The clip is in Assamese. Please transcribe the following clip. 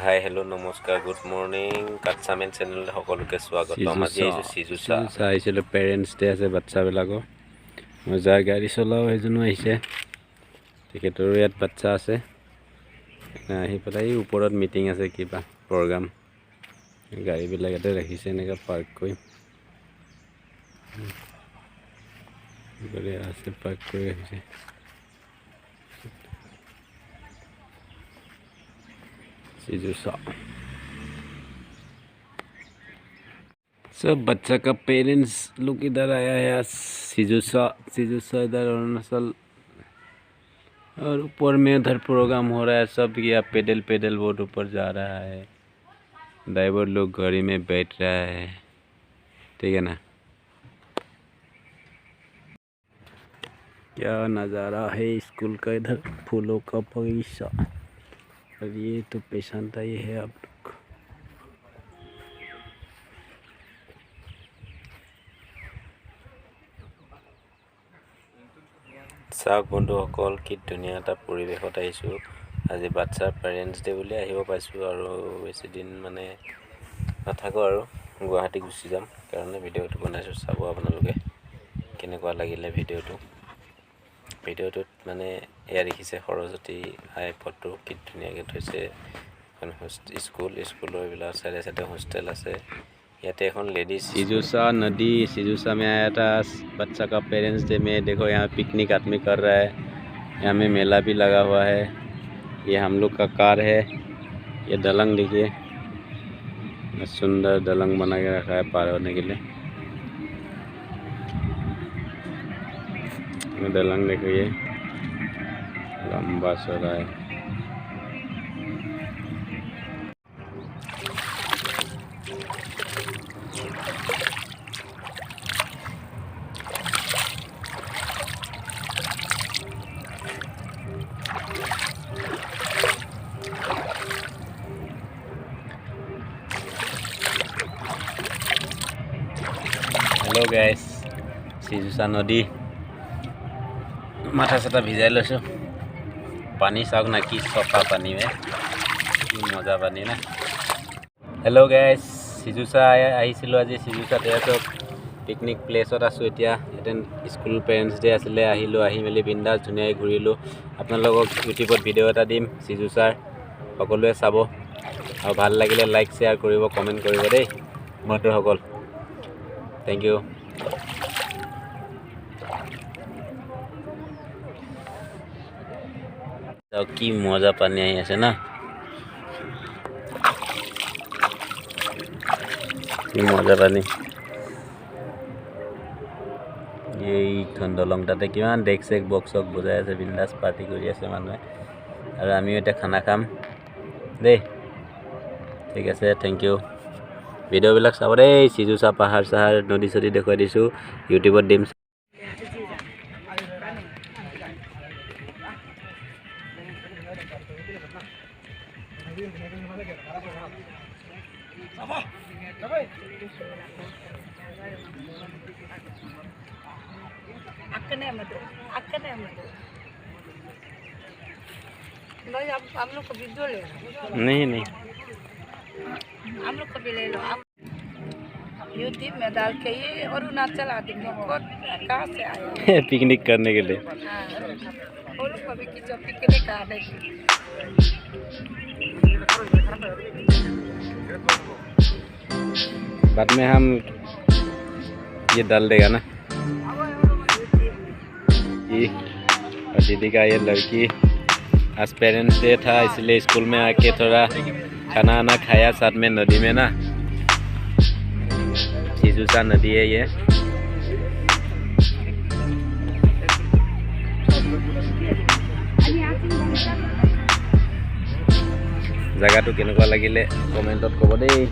হাই হেল্ল' নমস্কাৰ গুড মৰ্ণিং কাটচামেন চেনেল সকলোকে স্বাগতম আজি আহিছোঁ চিজুচা আহিছিলোঁ পেৰেণ্টছ ডে আছে বাচ্চাবিলাকৰ মই যাৰ গাড়ী চলাওঁ সেইজনো আহিছে তেখেতৰো ইয়াত বাচ্চা আছে আহি পেলাই ওপৰত মিটিং আছে কিবা প্ৰগ্ৰাম গাড়ীবিলাক ইয়াতে ৰাখিছে এনেকৈ পাৰ্ক কৰি আছে পাৰ্ক কৰি ৰাখিছে सिजुसा सब बच्चा का पेरेंट्स लोग इधर आया है सिजुसा इधर अरुणाचल और ऊपर में उधर प्रोग्राम हो रहा है सब या पेडल बोर्ड ऊपर जा रहा है ड्राइवर लोग गाड़ी में बैठ रहा है ठीक है ना क्या नज़ारा है स्कूल का इधर फूलों का बगीचा और ये तो पेशेंट ये है आप लोग চাওক বন্ধুসকল কি ধুনীয়া এটা পৰিৱেশত আহিছোঁ আজি বাচ্চাৰ পেৰেণ্টছ ডে বুলি আহিব পাইছোঁ আৰু বেছি দিন মানে নাথাকোঁ আৰু গুৱাহাটী গুচি যাম কাৰণে ভিডিঅ'টো বনাইছোঁ চাব আপোনালোকে কেনেকুৱা লাগিলে ভিডিঅ'টোত মানে এয়া দেখিছে সৰস্বতী আই ফটো কি ধুনীয়াকৈ থৈছে এখন স্কুলৰ এইবিলাক চাইডে চাইডে হোষ্টেল আছে ইয়াতে এখন लेडीज सिजुसा नदी सिजुसा में आया था बच्चा का पेरेंट्स डे में देखो यहाँ पिकनिक आदमी कर रहा है यहाँ में मेला भी लगा हुआ है ये हम लोग का कार है ये दलंग देखिए सुंदर दलंग बना के रखा है पार होने के लिए दलंग देखो ये लंबा चौड़ा है हेलो गाइस सिजुसा नदी माथा साथा भिजाई लैছোঁ पानी चाওক ना कि सफा पानी में कि मजा पानी ना हेलो गाइस सिजुसा আহিছিলোঁ আজি सिजुसा তো পিকনিক প্লেছত আছোঁ এতিয়া স্কুল পেৰেণ্টছ ডে আছিলে আহিলোঁ আহি মেলি বিন্দাছ ধুনীয়াকৈ ঘূৰিলোঁ আপোনালোকক ইউটিউবত ভিডিঅ' এটা দিম सिजुसाৰ সকলোৱে চাব আৰু ভাল লাগিলে লাইক শ্বেয়াৰ কৰিব কমেণ্ট কৰিব দেই বন্ধুসকল थैंक यू की मजा पानी आई আছে ना की मजा पानी এইখন দলং তাতে কিমান ডেক চেক বক্স বজাই আছে বিন্দাছ পাৰ্টি কৰি আছে মানুহে আৰু আমিও এটা খানা খাম দেই ঠিক আছে থ্যাংক ইউ ভিডিঅ'বিলাক চাব দেই सिजुसा পাহাৰ চাহাৰ নদী চদী দেখুৱাই দিছোঁ ইউটিউবত দিম आप लोग को वीडियो ले नहीं हम लोग को भी ले लो आप यूट्यूब में डाल के ये अरुणाचल आदमी को कहाँ से आए पिकनिक करने के लिए वो लोग को भी जो पिकनिक आ रहे बाद में हम ये डाल देगा ना ये और दीदी का ये लड़की आज पेरेंट्स डे था इसलिए स्कूल में आके थोड़ा खाना आना खाया साथ में नदी में ना सिजुसा नदी है ये जगह तो केनेকুৱা লাগিলে কমেন্টত ক'ব দেই।